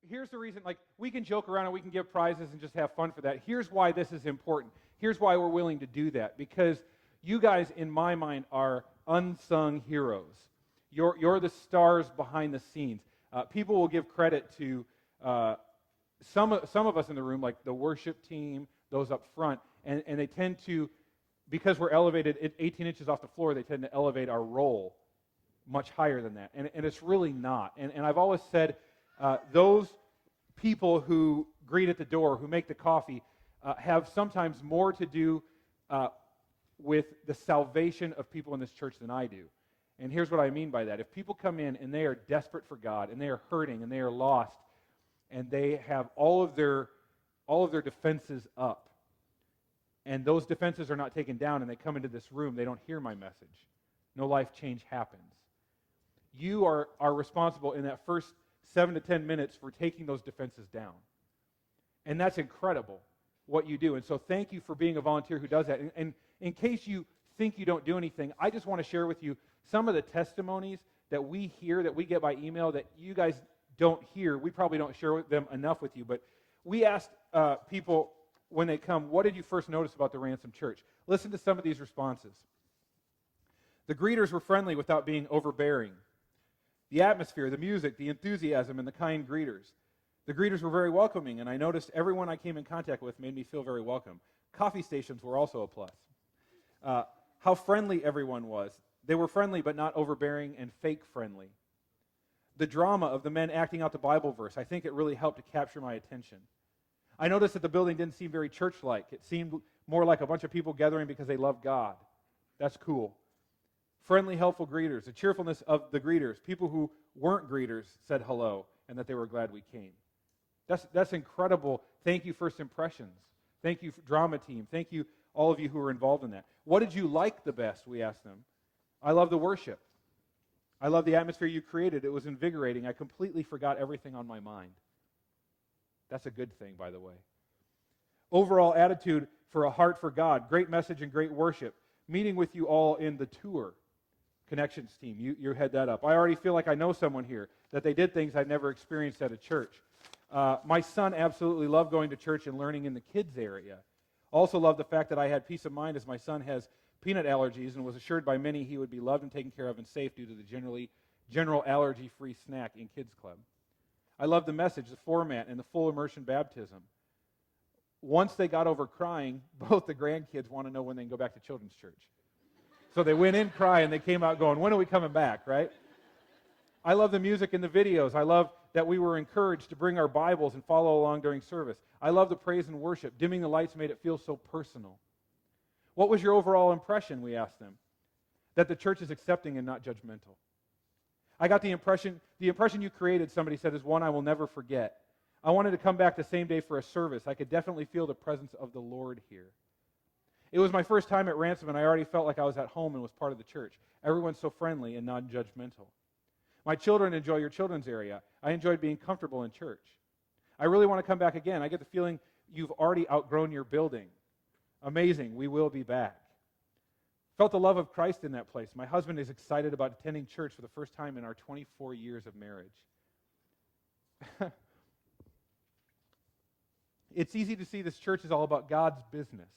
here's the reason, like, we can joke around and we can give prizes and just have fun for that. Here's why this is important. Here's why we're willing to do that. Because you guys, in my mind, are unsung heroes. You're the stars behind the scenes. People will give credit to some of us in the room, like the worship team, those up front, and they tend to, because we're elevated 18 inches off the floor, they tend to elevate our role much higher than that. And it's really not. And I've always said, those people who greet at the door, who make the coffee, have sometimes more to do with the salvation of people in this church than I do. And here's what I mean by that. If people come in and they are desperate for God, and they are hurting, and they are lost, and they have all of their defenses up, and those defenses are not taken down, and they come into this room, they don't hear my message. No life change happens. You are responsible in that first 7 to 10 minutes for taking those defenses down. And that's incredible, what you do. And so thank you for being a volunteer who does that. And in case you think you don't do anything, I just want to share with you some of the testimonies that we hear, that we get by email, that you guys don't hear. We probably don't share them enough with you. But we asked people when they come, what did you first notice about the Ransom Church? Listen to some of these responses. The greeters were friendly without being overbearing. The atmosphere, the music, the enthusiasm, and the kind greeters. The greeters were very welcoming, and I noticed everyone I came in contact with made me feel very welcome. Coffee stations were also a plus. How friendly everyone was. They were friendly but not overbearing and fake friendly. The drama of the men acting out the Bible verse, I think it really helped to capture my attention. I noticed that the building didn't seem very church-like. It seemed more like a bunch of people gathering because they love God. That's cool. Friendly, helpful greeters, the cheerfulness of the greeters. People who weren't greeters said hello and that they were glad we came. That's incredible. Thank you, First Impressions. Thank you, drama team. Thank you, all of you who were involved in that. What did you like the best, we asked them. I love the worship. I love the atmosphere you created. It was invigorating. I completely forgot everything on my mind. That's a good thing, by the way. Overall attitude for a heart for God. Great message and great worship. Meeting with you all in the tour. Connections team, you head that up. I already feel like I know someone here, that they did things I'd never experienced at a church. My son absolutely loved going to church and learning in the kids area. Also loved the fact that I had peace of mind as my son has peanut allergies and was assured by many he would be loved and taken care of and safe due to the general allergy-free snack in Kids Club. I loved the message, the format, and the full immersion baptism. Once they got over crying, both the grandkids want to know when they can go back to children's church. So they went in crying, they came out going, when are we coming back, right? I love the music and the videos. I love that we were encouraged to bring our Bibles and follow along during service. I love the praise and worship. Dimming the lights made it feel so personal. What was your overall impression, we asked them? That the church is accepting and not judgmental. I got the impression you created, somebody said, is one I will never forget. I wanted to come back the same day for a service. I could definitely feel the presence of the Lord here. It was my first time at Ransom, and I already felt like I was at home and was part of the church. Everyone's so friendly and non-judgmental. My children enjoy your children's area. I enjoyed being comfortable in church. I really want to come back again. I get the feeling you've already outgrown your building. Amazing. We will be back. Felt the love of Christ in that place. My husband is excited about attending church for the first time in our 24 years of marriage. It's easy to see this church is all about God's business.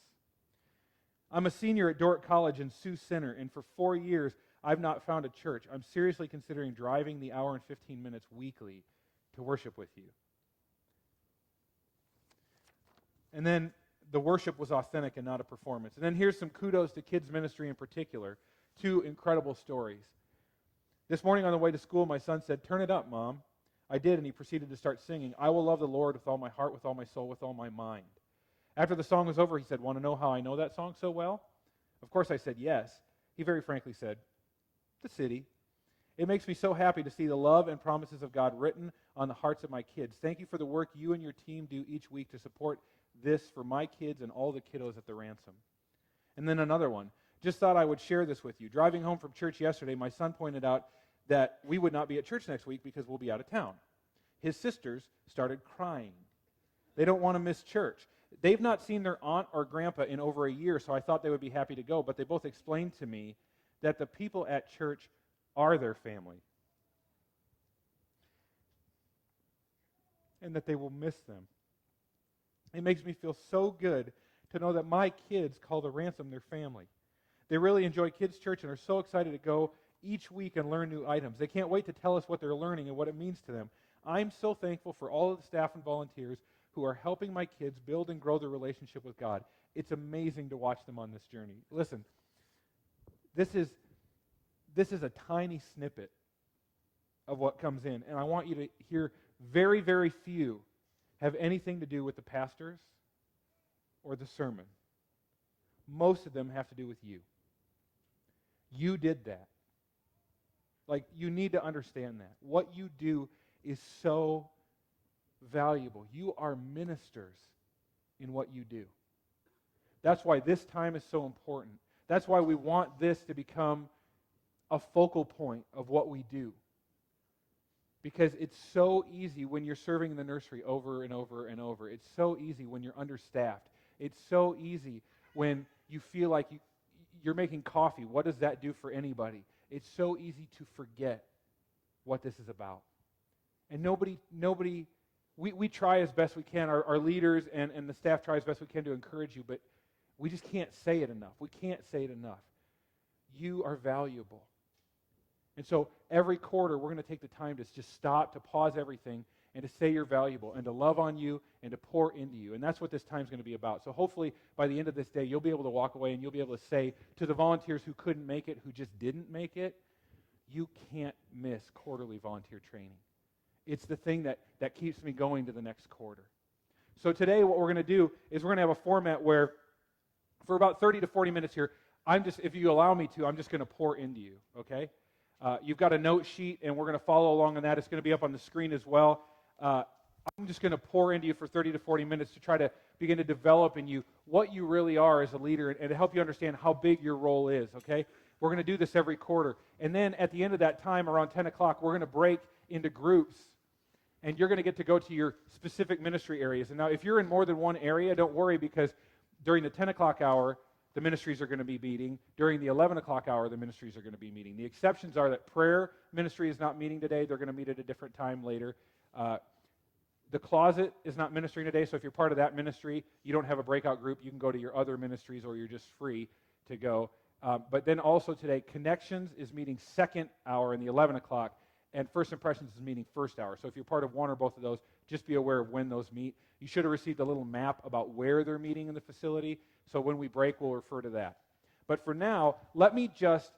I'm a senior at Dordt College in Sioux Center, and for 4 years, I've not found a church. I'm seriously considering driving the hour and 15 minutes weekly to worship with you. And then the worship was authentic and not a performance. And then here's some kudos to kids ministry in particular. 2 incredible stories. This morning on the way to school, my son said, "Turn it up, Mom." I did, and he proceeded to start singing, "I will love the Lord with all my heart, with all my soul, with all my mind." After the song was over, he said, "Want to know how I know that song so well?" Of course I said yes. He very frankly said, "The city." It makes me so happy to see the love and promises of God written on the hearts of my kids. Thank you for the work you and your team do each week to support this for my kids and all the kiddos at the Ransom. And then another one. Just thought I would share this with you. Driving home from church yesterday, my son pointed out that we would not be at church next week because we'll be out of town. His sisters started crying. They don't want to miss church. They've not seen their aunt or grandpa in over a year, so I thought they would be happy to go, but they both explained to me that the people at church are their family. and that they will miss them. It makes me feel so good to know that my kids call the Ransom their family. They really enjoy kids' church and are so excited to go each week and learn new items. They can't wait to tell us what they're learning and what it means to them. I'm so thankful for all of the staff and volunteers who are helping my kids build and grow their relationship with God. It's amazing to watch them on this journey. Listen, this is a tiny snippet of what comes in, and I want you to hear very, very few have anything to do with the pastors or the sermon. Most of them have to do with you. You did that. Like, you need to understand that. What you do is so valuable. You are ministers in what you do. That's why this time is so important. That's why we want this to become a focal point of what we do. Because it's so easy when you're serving in the nursery over and over and over. It's so easy when you're understaffed. It's so easy when you feel like you're making coffee. What does that do for anybody? It's so easy to forget what this is about. And we try as best we can. Our leaders and the staff try as best we can to encourage you, but we just can't say it enough. We can't say it enough. You are valuable. And so every quarter, we're going to take the time to just stop, to pause everything, and to say you're valuable, and to love on you, and to pour into you. And that's what this time's going to be about. So hopefully, by the end of this day, you'll be able to walk away, and you'll be able to say to the volunteers who couldn't make it, who just didn't make it, you can't miss quarterly volunteer training. It's the thing that keeps me going to the next quarter. So today, what we're going to do is we're going to have a format where, for about 30 to 40 minutes here, if you allow me to, I'm just going to pour into you, okay? You've got a note sheet, and we're going to follow along on that. It's going to be up on the screen as well. I'm just going to pour into you for 30 to 40 minutes to try to begin to develop in you what you really are as a leader and to help you understand how big your role is, okay? We're going to do this every quarter. And then at the end of that time, around 10 o'clock, we're going to break into groups, and you're going to get to go to your specific ministry areas. And now, if you're in more than one area, don't worry, because during the 10 o'clock hour, the ministries are going to be meeting. During the 11 o'clock hour, the ministries are going to be meeting. The exceptions are that prayer ministry is not meeting today. They're going to meet at a different time later. The closet is not ministering today, so if you're part of that ministry, you don't have a breakout group, you can go to your other ministries, or you're just free to go. But then also today, Connections is meeting second hour in the 11 o'clock, and First Impressions is meeting first hour. So if you're part of one or both of those, just be aware of when those meet. You should have received a little map about where they're meeting in the facility, so when we break, we'll refer to that. But for now, let me just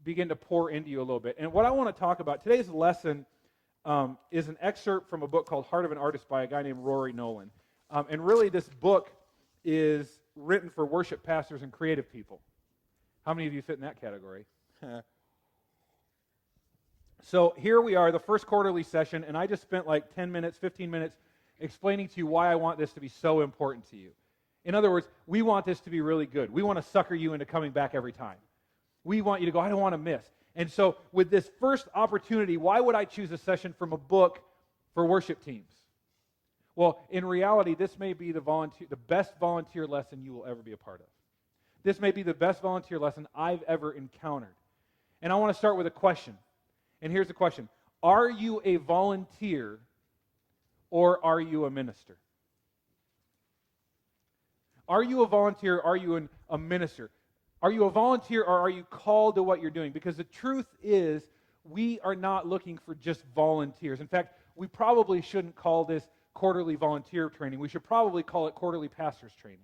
begin to pour into you a little bit. And what I want to talk about, today's lesson is an excerpt from a book called Heart of an Artist by a guy named Rory Nolan. And really, this book is written for worship pastors and creative people. How many of you fit in that category? So here we are, the first quarterly session, and I just spent like 10 minutes, 15 minutes explaining to you why I want this to be so important to you. In other words, we want this to be really good. We want to sucker you into coming back every time. We want you to go, I don't want to miss. And so with this first opportunity, why would I choose a session from a book for worship teams? Well, in reality, this may be the best volunteer lesson you will ever be a part of. This may be the best volunteer lesson I've ever encountered. And I want to start with a question. And here's the question. Are you a volunteer or are you a minister? Are you a volunteer or are you a minister? Are you a volunteer or are you called to what you're doing? Because the truth is, we are not looking for just volunteers. In fact, we probably shouldn't call this quarterly volunteer training. We should probably call it quarterly pastors training.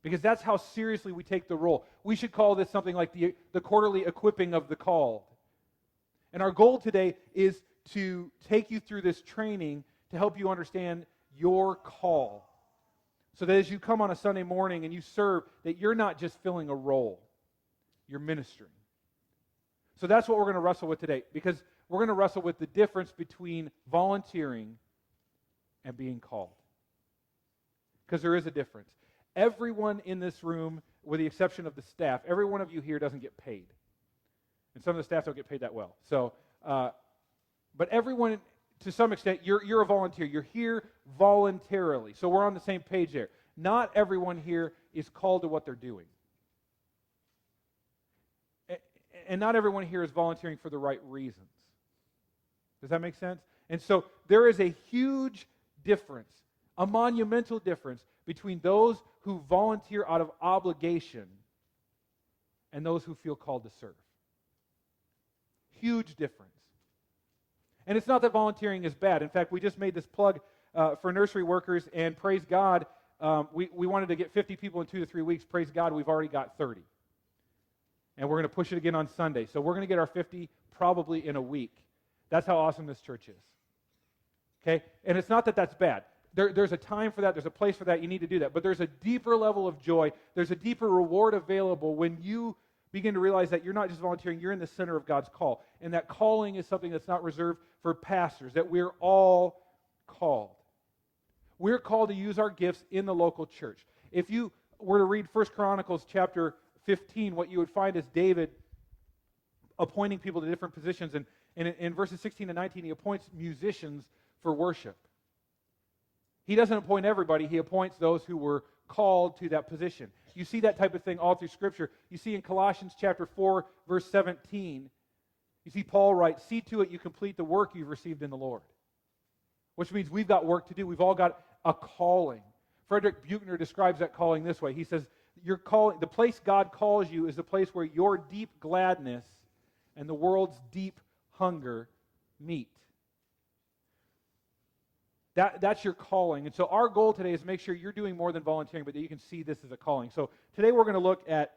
Because that's how seriously we take the role. We should call this something like the quarterly equipping of the called. And our goal today is to take you through this training to help you understand your call. So that as you come on a Sunday morning and you serve, that you're not just filling a role, you're ministering. So that's what we're going to wrestle with today, because we're going to wrestle with the difference between volunteering and being called. Because there is a difference. Everyone in this room, with the exception of the staff, every one of you here doesn't get paid. And some of the staff don't get paid that well. So, but everyone, to some extent, you're a volunteer. You're here voluntarily. So we're on the same page there. Not everyone here is called to what they're doing. And not everyone here is volunteering for the right reasons. Does that make sense? And so there is a huge difference, a monumental difference between those who volunteer out of obligation and those who feel called to serve. Huge difference. And it's not that volunteering is bad. In fact, we just made this plug for nursery workers, and praise God, we wanted to get 50 people in 2 to 3 weeks. Praise God, we've already got 30. And we're going to push it again on Sunday. So we're going to get our 50 probably in a week. That's how awesome this church is. Okay? And it's not that that's bad. There's a time for that. There's a place for that. You need to do that. But there's a deeper level of joy. There's a deeper reward available when you begin to realize that you're not just volunteering, you're in the center of God's call. And that calling is something that's not reserved for pastors, that we're all called. We're called to use our gifts in the local church. If you were to read 1 Chronicles chapter 15, what you would find is David appointing people to different positions. And in verses 16 and 19, he appoints musicians for worship. He doesn't appoint everybody. He appoints those who were called to that position. You see that type of thing all through Scripture. You see in Colossians chapter 4, verse 17, you see Paul write, "See to it you complete the work you've received in the Lord." Which means we've got work to do. We've all got a calling. Frederick Buechner describes that calling this way. He says, the place God calls you is the place where your deep gladness and the world's deep hunger meet. That's your calling. And so our goal today is to make sure you're doing more than volunteering, but that you can see this as a calling. So today we're going to look at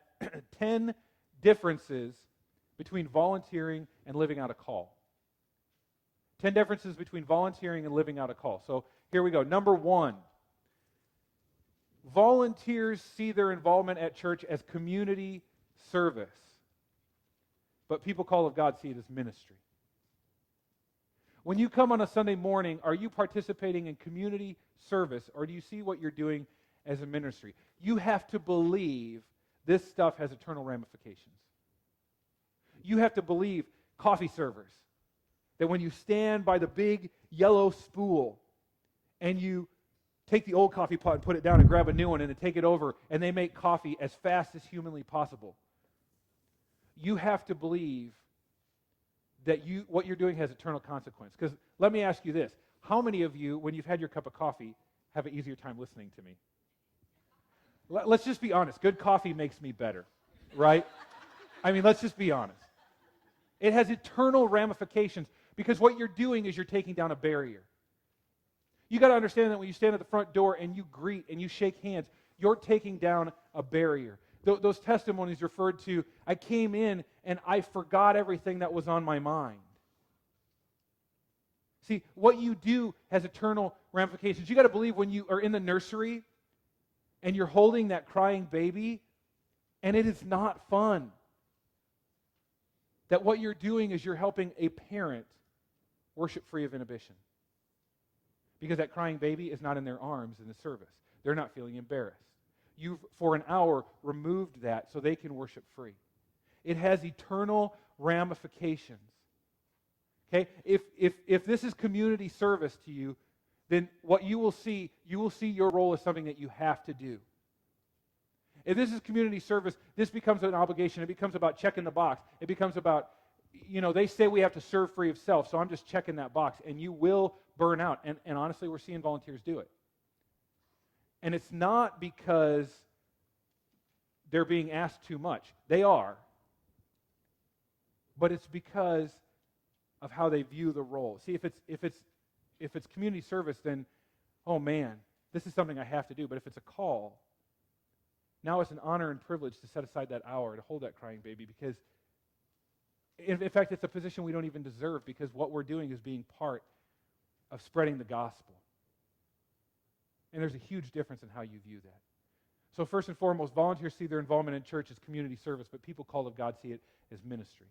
10 differences between volunteering and living out a call. 10 differences between volunteering and living out a call. So here we go. Number 1, volunteers see their involvement at church as community service, but people called of God see it as ministry. When you come on a Sunday morning, are you participating in community service, or do you see what you're doing as a ministry? You have to believe this stuff has eternal ramifications. You have to believe coffee servers, that when you stand by the big yellow spool and you take the old coffee pot and put it down and grab a new one and then take it over and they make coffee as fast as humanly possible, you have to believe that what you're doing has eternal consequence. Because let me ask you this. How many of you, when you've had your cup of coffee, have an easier time listening to me? Let's just be honest. Good coffee makes me better, right? I mean, let's just be honest. It has eternal ramifications because what you're doing is you're taking down a barrier. You got to understand that when you stand at the front door and you greet and you shake hands, you're taking down a barrier. Those testimonies referred to, I came in and I forgot everything that was on my mind. See, what you do has eternal ramifications. You got to believe when you are in the nursery and you're holding that crying baby and it is not fun, that what you're doing is you're helping a parent worship free of inhibition. Because that crying baby is not in their arms in the service. They're not feeling embarrassed. You've, for an hour, removed that so they can worship free. It has eternal ramifications. Okay? If this is community service to you, then what you will see your role as something that you have to do. If this is community service, this becomes an obligation. It becomes about checking the box. It becomes about, they say we have to serve free of self, so I'm just checking that box, and you will burn out. And honestly, we're seeing volunteers do it. And it's not because they're being asked too much. They are. But it's because of how they view the role. See, if it's community service, then, oh man, this is something I have to do. But if it's a call, now it's an honor and privilege to set aside that hour to hold that crying baby, because in fact, it's a position we don't even deserve, because what we're doing is being part of spreading the gospel. And there's a huge difference in how you view that. So first and foremost, volunteers see their involvement in church as community service, but people called of God see it as ministry.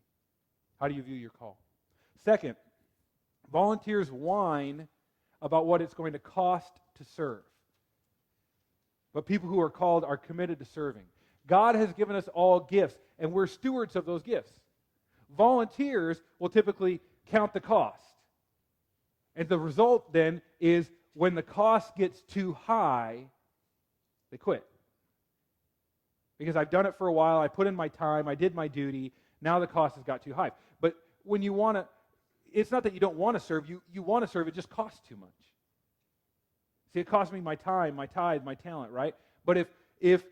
How do you view your call? Second, volunteers whine about what it's going to cost to serve. But people who are called are committed to serving. God has given us all gifts, and we're stewards of those gifts. Volunteers will typically count the cost. And the result then is when the cost gets too high, they quit. Because I've done it for a while, I put in my time, I did my duty, now the cost has got too high. But when you want to, it's not that you don't want to serve. You want to serve. It just costs too much. See, it costs me my time, my tithe, my talent, right? But if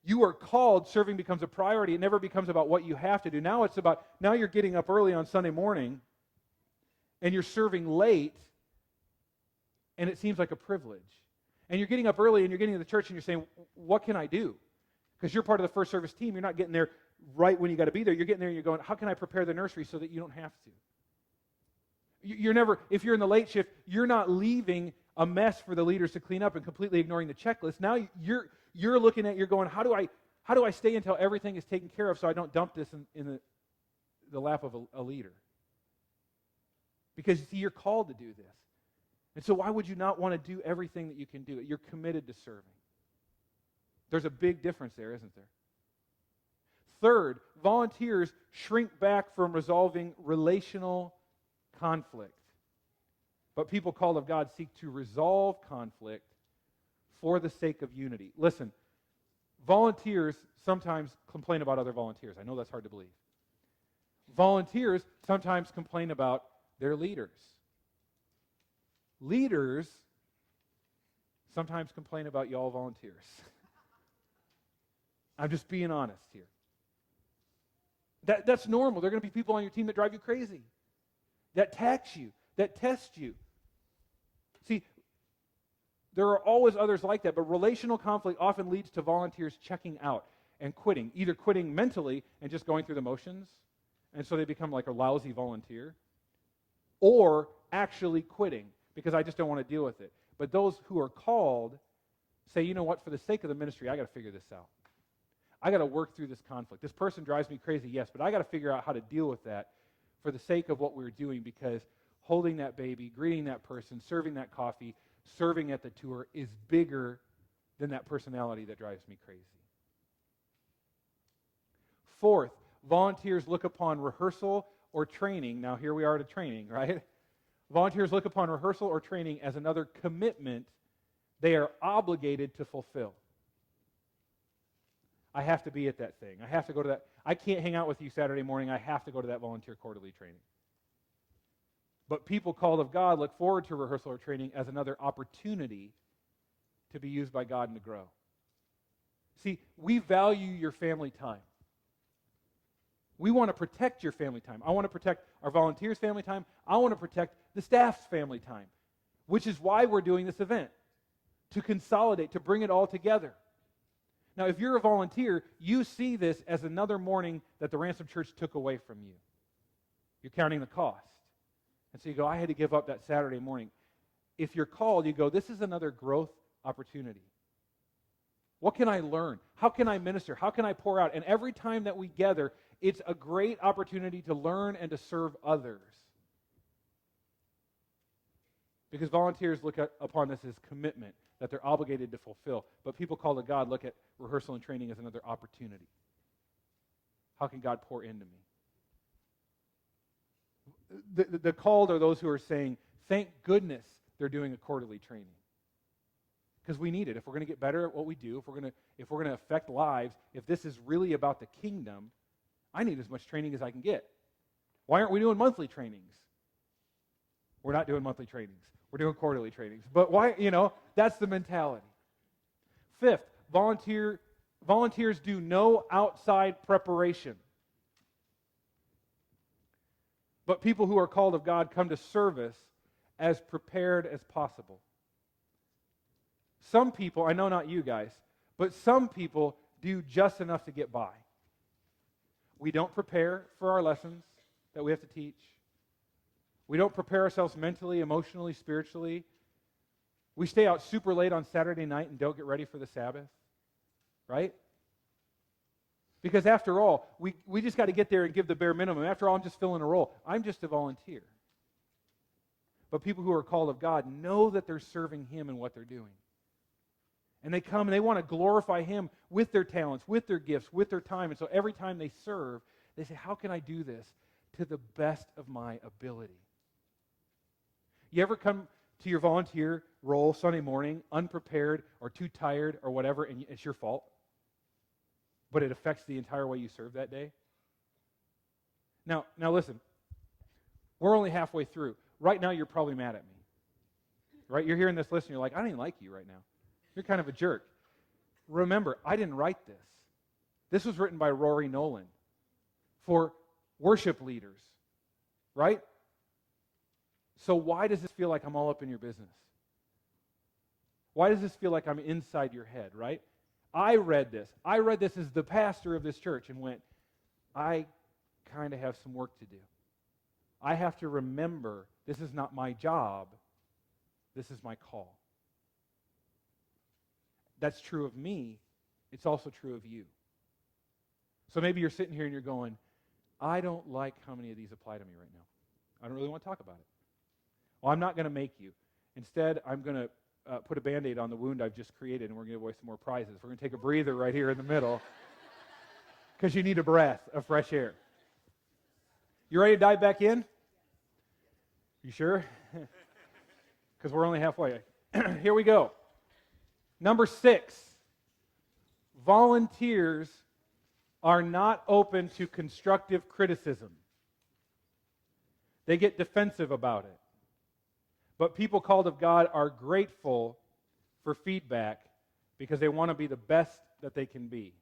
you are called, serving becomes a priority. It never becomes about what you have to do. Now it's about, now you're getting up early on Sunday morning, and you're serving late, and it seems like a privilege. And you're getting up early, and you're getting to the church, and you're saying, what can I do? Because you're part of the first service team. You're not getting there right when you got to be there. You're getting there, and you're going, how can I prepare the nursery so that you don't have to? You're never, if you're in the late shift, you're not leaving a mess for the leaders to clean up and completely ignoring the checklist. Now you're looking at, you're going, how do I stay until everything is taken care of so I don't dump this in the lap of a leader? Because, you see, you're called to do this. And so why would you not want to do everything that you can do? You're committed to serving. There's a big difference there, isn't there? Third, volunteers shrink back from resolving relational conflict. But people called of God seek to resolve conflict for the sake of unity. Listen, volunteers sometimes complain about other volunteers. I know that's hard to believe. Volunteers sometimes complain about their leaders. Leaders sometimes complain about y'all volunteers. I'm just being honest here. That's normal. There are going to be people on your team that drive you crazy, that tax you, that test you. See, there are always others like that, but relational conflict often leads to volunteers checking out and quitting, either quitting mentally and just going through the motions, and so they become like a lousy volunteer, or actually quitting because I just don't want to deal with it. But those who are called say, you know what, for the sake of the ministry, I got to figure this out. I got to work through this conflict. This person drives me crazy, yes, but I got to figure out how to deal with that for the sake of what we're doing, because holding that baby, greeting that person, serving that coffee, serving at the tour is bigger than that personality that drives me crazy. Fourth, volunteers look upon rehearsal or training. Now, here we are at a training, right? Volunteers look upon rehearsal or training as another commitment they are obligated to fulfill. I have to be at that thing. I have to go to that. I can't hang out with you Saturday morning. I have to go to that volunteer quarterly training. But people called of God look forward to rehearsal or training as another opportunity to be used by God and to grow. See, we value your family time. We want to protect your family time. I want to protect our volunteers' family time. I want to protect the staff's family time, which is why we're doing this event, to consolidate, to bring it all together. Now, if you're a volunteer, you see this as another morning that the Ransom Church took away from you. You're counting the cost. And so you go, I had to give up that Saturday morning. If you're called, you go, this is another growth opportunity. What can I learn? How can I minister? How can I pour out? And every time that we gather, it's a great opportunity to learn and to serve others. Because volunteers look upon this as commitment that they're obligated to fulfill. But people called of God look at rehearsal and training as another opportunity. How can God pour into me? The called are those who are saying, thank goodness they're doing a quarterly training. Because we need it. If we're going to get better at what we do, if we're going to affect lives, if this is really about the kingdom, I need as much training as I can get. Why aren't we doing monthly trainings? We're not doing monthly trainings. We're doing quarterly trainings. But why, that's the mentality. Fifth, volunteers do no outside preparation. But people who are called of God come to service as prepared as possible. Some people, I know not you guys, but some people do just enough to get by. We don't prepare for our lessons that we have to teach. We don't prepare ourselves mentally, emotionally, spiritually. We stay out super late on Saturday night and don't get ready for the Sabbath, right? Because after all, we just got to get there and give the bare minimum. After all, I'm just filling a role. I'm just a volunteer. But people who are called of God know that they're serving Him in what they're doing. And they come and they want to glorify Him with their talents, with their gifts, with their time. And so every time they serve, they say, how can I do this to the best of my ability? You ever come to your volunteer role Sunday morning unprepared or too tired or whatever, and it's your fault? But it affects the entire way you serve that day? Now listen. We're only halfway through. Right now, you're probably mad at me. Right? You're hearing this list, and you're like, I don't like you right now. You're kind of a jerk. Remember, I didn't write this. This was written by Rory Nolan for worship leaders. Right? So why does this feel like I'm all up in your business? Why does this feel like I'm inside your head, right? I read this as the pastor of this church and went, I kind of have some work to do. I have to remember this is not my job. This is my call. That's true of me. It's also true of you. So maybe you're sitting here and you're going, I don't like how many of these apply to me right now. I don't really want to talk about it. Well, I'm not going to make you. Instead, I'm going to put a Band-Aid on the wound I've just created, and we're going to give away some more prizes. We're going to take a breather right here in the middle because you need a breath of fresh air. You ready to dive back in? You sure? Because we're only halfway. Here we go. Number 6, volunteers are not open to constructive criticism. They get defensive about it. But people called of God are grateful for feedback because they want to be the best that they can be.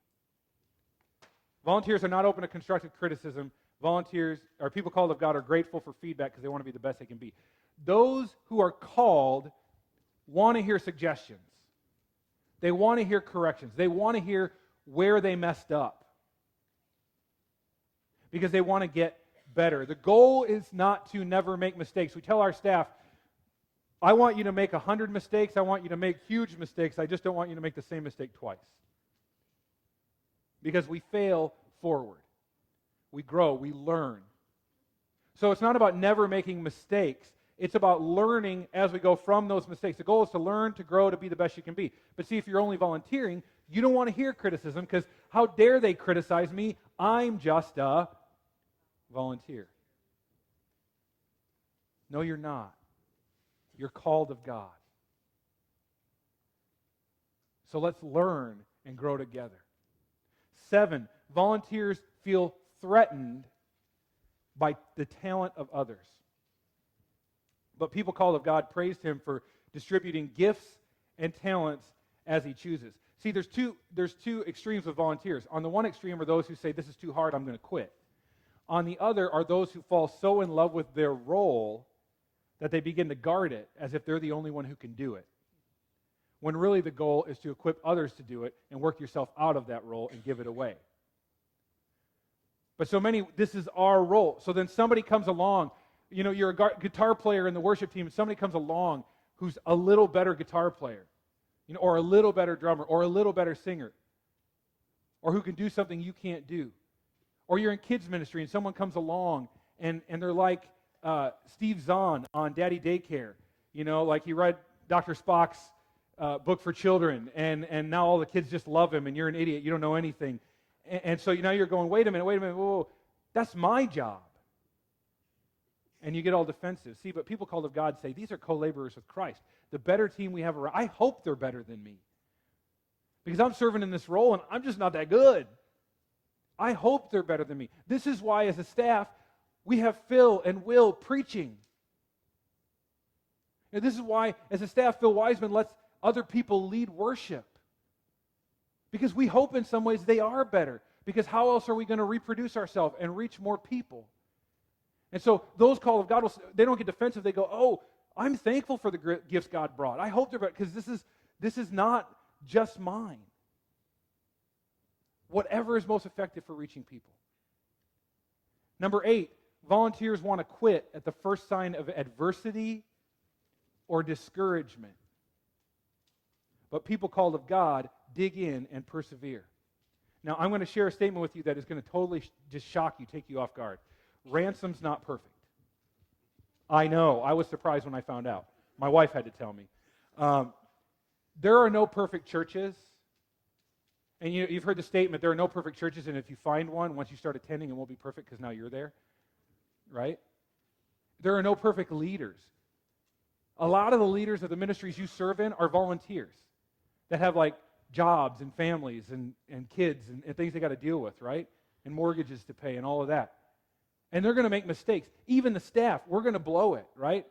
Volunteers are not open to constructive criticism. People called of God are grateful for feedback because they want to be the best they can be. Those who are called want to hear suggestions. They want to hear corrections. They want to hear where they messed up because they want to get better. The goal is not to never make mistakes. We tell our staff, I want you to make 100 mistakes. I want you to make huge mistakes. I just don't want you to make the same mistake twice. Because we fail forward. We grow. We learn. So it's not about never making mistakes. It's about learning as we go from those mistakes. The goal is to learn, to grow, to be the best you can be. But see, if you're only volunteering, you don't want to hear criticism because how dare they criticize me? I'm just a volunteer. No, you're not. You're called of God. So let's learn and grow together. 7, volunteers feel threatened by the talent of others. But people called of God praised him for distributing gifts and talents as he chooses. See, there's two extremes of volunteers. On the one extreme are those who say, this is too hard, I'm going to quit. On the other are those who fall so in love with their role that they begin to guard it as if they're the only one who can do it. When really the goal is to equip others to do it and work yourself out of that role and give it away. But so many, this is our role. So then somebody comes along, you're a guitar player in the worship team, and somebody comes along who's a little better guitar player, or a little better drummer, or a little better singer, or who can do something you can't do. Or you're in kids ministry and someone comes along and they're like Steve Zahn on Daddy Daycare. Like he read Dr. Spock's book for children, and now all the kids just love him, and you're an idiot, you don't know anything. And so now you're going, wait a minute, whoa, that's my job. And you get all defensive. See, but people called of God say, these are co-laborers with Christ. The better team we have around, I hope they're better than me. Because I'm serving in this role, and I'm just not that good. I hope they're better than me. This is why, as a staff, we have Phil and Will preaching. And this is why, as a staff, Phil Wiseman lets other people lead worship. Because we hope in some ways they are better. Because how else are we going to reproduce ourselves and reach more people? And so those called of God, they don't get defensive. They go, oh, I'm thankful for the gifts God brought. I hope they're better, because this is not just mine. Whatever is most effective for reaching people. Number 8, volunteers want to quit at the first sign of adversity or discouragement. But people called of God dig in and persevere. Now, I'm going to share a statement with you that is going to totally just shock you, take you off guard. Ransom's not perfect. I know. I was surprised when I found out. My wife had to tell me. There are no perfect churches. And you've heard the statement, there are no perfect churches, and if you find one, once you start attending, it won't be perfect because now you're there. Right? There are no perfect leaders. A lot of the leaders of the ministries you serve in are volunteers that have like jobs and families and kids and things they got to deal with, right? And mortgages to pay and all of that. And they're going to make mistakes. Even the staff, we're going to blow it, right?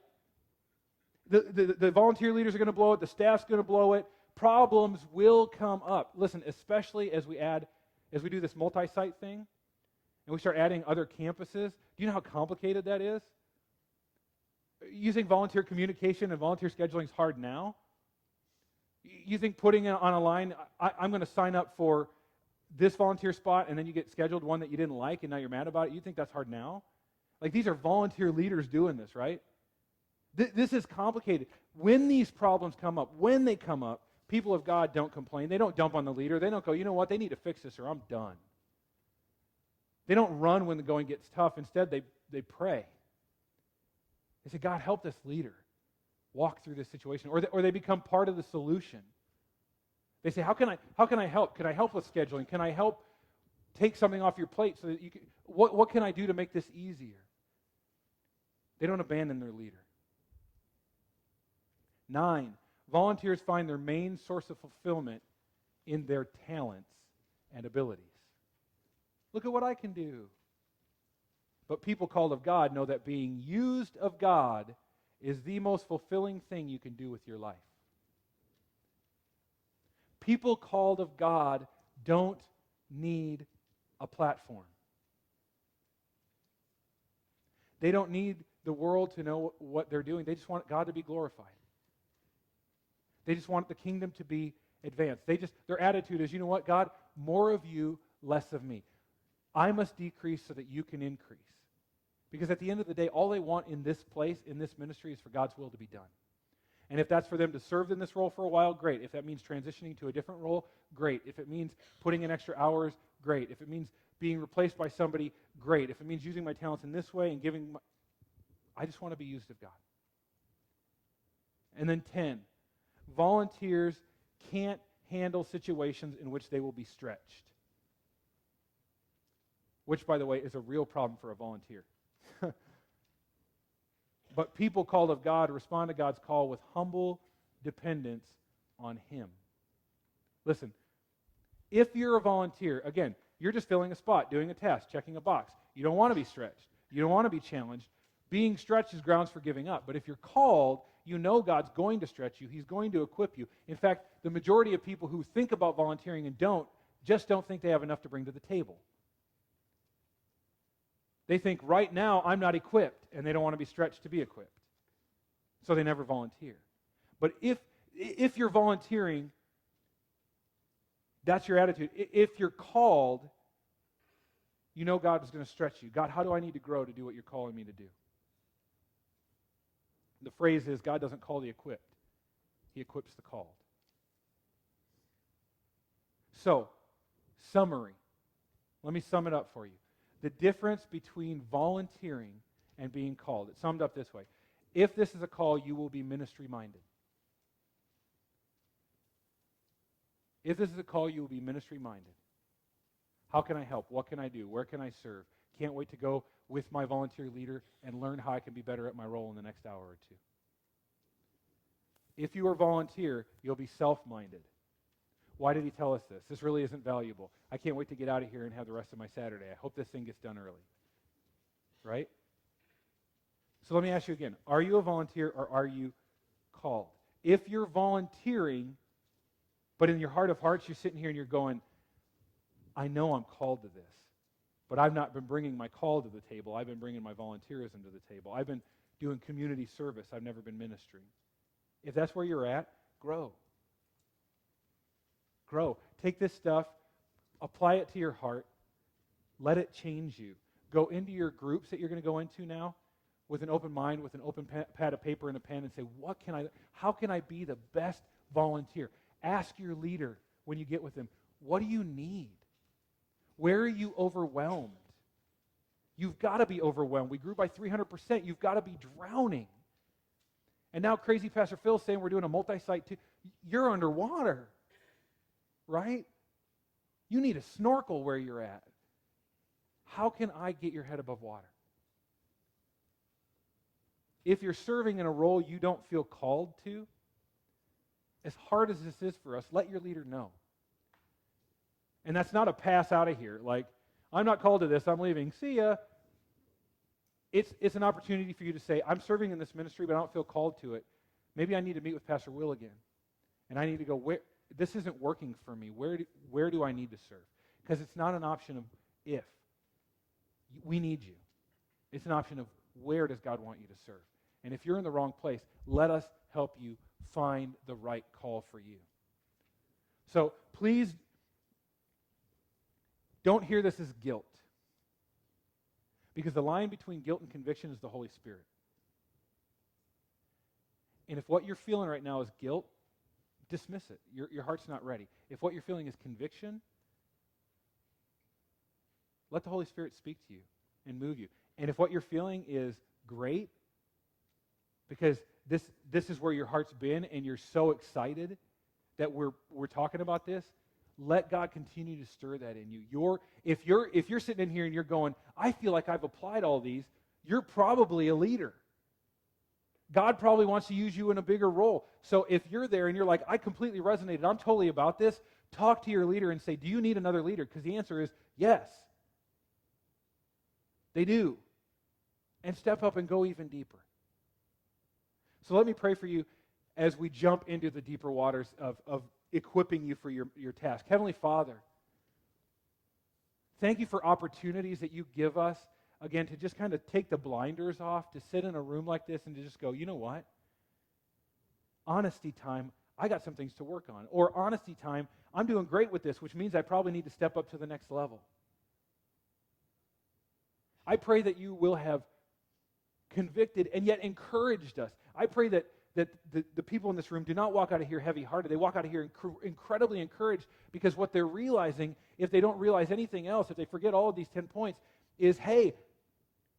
The volunteer leaders are going to blow it. The staff's going to blow it. Problems will come up. Listen, especially as we do this multi-site thing, and we start adding other campuses. Do you know how complicated that is? You think volunteer communication and volunteer scheduling is hard now? You think putting it on a line, I'm going to sign up for this volunteer spot, and then you get scheduled one that you didn't like, and now you're mad about it? You think that's hard now? Like, these are volunteer leaders doing this, right? This is complicated. When these problems come up, when they come up, people of God don't complain. They don't dump on the leader. They don't go, you know what, they need to fix this or I'm done. They don't run when the going gets tough. Instead, they pray. They say, God, help this leader walk through this situation. Or they become part of the solution. They say, how can I help? Can I help with scheduling? Can I help take something off your plate so that you can, what can I do to make this easier? They don't abandon their leader. 9, volunteers find their main source of fulfillment in their talents and abilities. Look at what I can do. But people called of God know that being used of God is the most fulfilling thing you can do with your life. People called of God don't need a platform. They don't need the world to know what they're doing. They just want God to be glorified. They just want the kingdom to be advanced. Their attitude is, you know what, God, more of you, less of me. I must decrease so that you can increase. Because at the end of the day, all they want in this place, in this ministry, is for God's will to be done. And if that's for them to serve in this role for a while, great. If that means transitioning to a different role, great. If it means putting in extra hours, great. If it means being replaced by somebody, great. If it means using my talents in this way and I just want to be used of God. And then 10, volunteers can't handle situations in which they will be stretched. Which, by the way, is a real problem for a volunteer. But people called of God respond to God's call with humble dependence on Him. Listen, if you're a volunteer, again, you're just filling a spot, doing a task, checking a box. You don't want to be stretched. You don't want to be challenged. Being stretched is grounds for giving up. But if you're called, you know God's going to stretch you. He's going to equip you. In fact, the majority of people who think about volunteering and don't think they have enough to bring to the table. They think, right now, I'm not equipped, and they don't want to be stretched to be equipped. So they never volunteer. But if you're volunteering, that's your attitude. If you're called, you know God is going to stretch you. God, how do I need to grow to do what you're calling me to do? The phrase is, God doesn't call the equipped. He equips the called. So, summary. Let me sum it up for you. The difference between volunteering and being called. It's summed up this way. If this is a call, you will be ministry-minded. If this is a call, you will be ministry-minded. How can I help? What can I do? Where can I serve? Can't wait to go with my volunteer leader and learn how I can be better at my role in the next hour or two. If you are volunteer, you'll be self-minded. Why did he tell us this? This really isn't valuable. I can't wait to get out of here and have the rest of my Saturday. I hope this thing gets done early. Right? So let me ask you again. Are you a volunteer or are you called? If you're volunteering, but in your heart of hearts, you're sitting here and you're going, I know I'm called to this, but I've not been bringing my call to the table. I've been bringing my volunteerism to the table. I've been doing community service. I've never been ministering. If that's where you're at, grow. Grow. Take this stuff, apply it to your heart, let it change you. Go into your groups that you're going to go into now with an open mind, with an open pad of paper and a pen and say, how can I be the best volunteer? Ask your leader when you get with them, what do you need? Where are you overwhelmed? You've got to be overwhelmed. We grew by 300%. You've got to be drowning. And now crazy Pastor Phil's saying we're doing a multi-site too. You're underwater. Right? You need a snorkel where you're at. How can I get your head above water? If you're serving in a role you don't feel called to, as hard as this is for us, let your leader know. And that's not a pass out of here. Like, I'm not called to this, I'm leaving. See ya. It's an opportunity for you to say, I'm serving in this ministry, but I don't feel called to it. Maybe I need to meet with Pastor Will again. And I need to go, this isn't working for me. Where do I need to serve? Because it's not an option of if. We need you. It's an option of where does God want you to serve. And if you're in the wrong place, let us help you find the right call for you. So please don't hear this as guilt. Because the line between guilt and conviction is the Holy Spirit. And if what you're feeling right now is guilt, dismiss it. Your heart's not ready. If what you're feeling is conviction, let the Holy Spirit speak to you and move you. And if what you're feeling is great, because this is where your heart's been and you're so excited that we're talking about this, let God continue to stir that in you. If you're sitting in here and you're going, I feel like I've applied all these, you're probably a leader. God probably wants to use you in a bigger role. So if you're there and you're like, I completely resonated, I'm totally about this, talk to your leader and say, do you need another leader? Because the answer is yes. They do. And step up and go even deeper. So let me pray for you as we jump into the deeper waters of equipping you for your task. Heavenly Father, thank you for opportunities that you give us, again, to just kind of take the blinders off, to sit in a room like this and to just go, you know what? Honesty time, I got some things to work on. Or honesty time, I'm doing great with this, which means I probably need to step up to the next level. I pray that you will have convicted and yet encouraged us. I pray that the people in this room do not walk out of here heavy-hearted. They walk out of here incredibly encouraged, because what they're realizing, if they don't realize anything else, if they forget all of these 10 points, is, hey,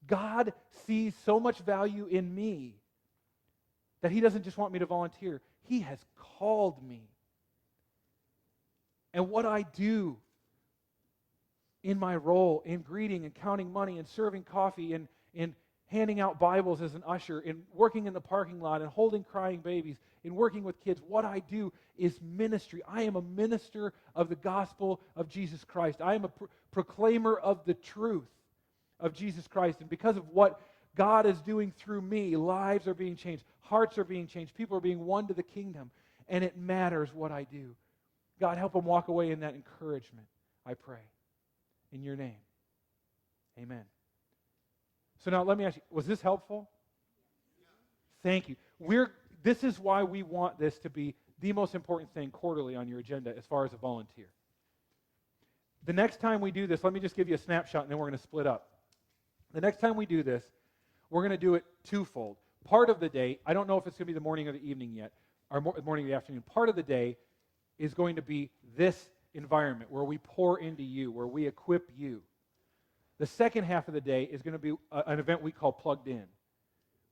God sees so much value in me that he doesn't just want me to volunteer. He has called me. And what I do in my role, in greeting and counting money and serving coffee and handing out Bibles as an usher, in working in the parking lot and holding crying babies, in working with kids, what I do is ministry. I am a minister of the gospel of Jesus Christ. I am a proclaimer of the truth of Jesus Christ. And because of what God is doing through me, lives are being changed, hearts are being changed, people are being won to the kingdom, and it matters what I do. God, help them walk away in that encouragement, I pray. In your name, amen. So now let me ask you, was this helpful? Thank you. This is why we want this to be the most important thing quarterly on your agenda as far as a volunteer. The next time we do this, let me just give you a snapshot and then we're going to split up. The next time we do this, we're going to do it twofold. Part of the day, I don't know if it's going to be the morning or the evening yet, or morning or the afternoon. Part of the day is going to be this environment where we pour into you, where we equip you. The second half of the day is going to be an event we call Plugged In.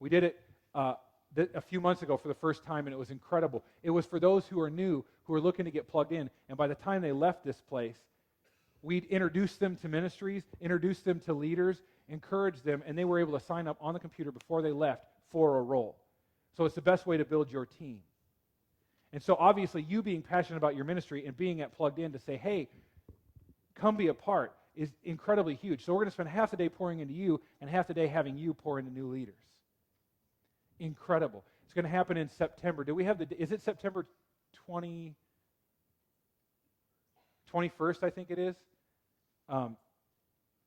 We did it a few months ago for the first time, and it was incredible. It was for those who are new, who are looking to get plugged in, and by the time they left this place, we'd introduced them to ministries, introduced them to leaders, encouraged them, and they were able to sign up on the computer before they left for a role. So it's the best way to build your team. And so obviously you being passionate about your ministry and being at Plugged In to say, hey, come be a part, is incredibly huge. So we're going to spend half the day pouring into you and half the day having you pour into new leaders. Incredible. It's going to happen in September. Do we have is it September 21st, I think it is?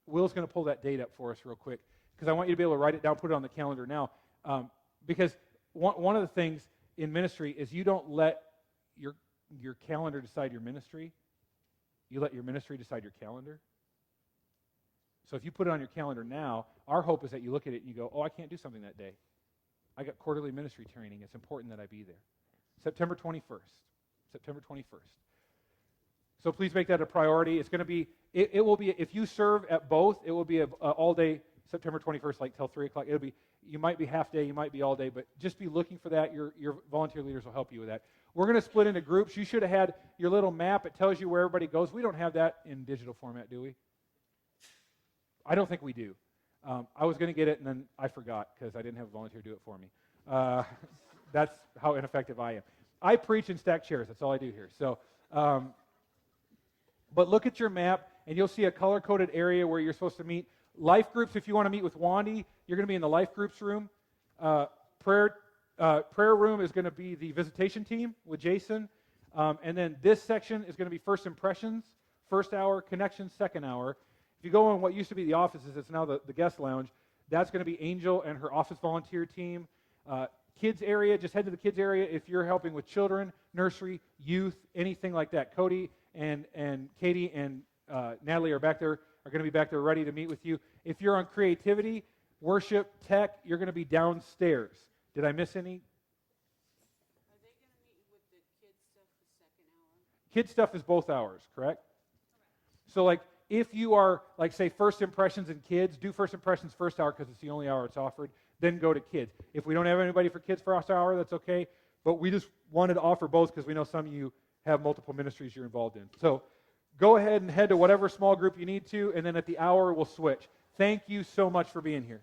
Will's going to pull that date up for us real quick, because I want you to be able to write it down, put it on the calendar now. Because one of the things in ministry is you don't let your calendar decide your ministry. You let your ministry decide your calendar. So if you put it on your calendar now, our hope is that you look at it and you go, oh, I can't do something that day. I got quarterly ministry training. It's important that I be there. September 21st. September 21st. So please make that a priority. It's going to be, it will be, if you serve at both, it will be all day, September 21st, like till 3 o'clock. It'll be, you might be half day, you might be all day, but just be looking for that. Your volunteer leaders will help you with that. We're going to split into groups. You should have had your little map. It tells you where everybody goes. We don't have that in digital format, do we? I don't think we do. I was going to get it, and then I forgot because I didn't have a volunteer do it for me. That's how ineffective I am. I preach and stack chairs. That's all I do here. So, but look at your map, and you'll see a color-coded area where you're supposed to meet Life groups, if you want to meet with Wandy, you're going to be in the life groups room. Prayer room is going to be the visitation team with Jason. And then this section is going to be first impressions, first hour, connections, second hour. If you go in what used to be the offices, it's now the guest lounge. That's going to be Angel and her office volunteer team. Kids area, just head to the kids area if you're helping with children, nursery, youth, anything like that. Cody and Katie and Natalie are going to be back there ready to meet with you. If you're on creativity, worship, tech, you're going to be downstairs. Did I miss any? Are they going to meet with the kids stuff the second hour? Kids stuff is both hours, correct? So like if you are, like say, first impressions in kids, do first impressions first hour because it's the only hour it's offered. Then go to kids. If we don't have anybody for kids first hour, that's okay. But we just wanted to offer both because we know some of you have multiple ministries you're involved in. So go ahead and head to whatever small group you need to, and then at the hour we'll switch. Thank you so much for being here.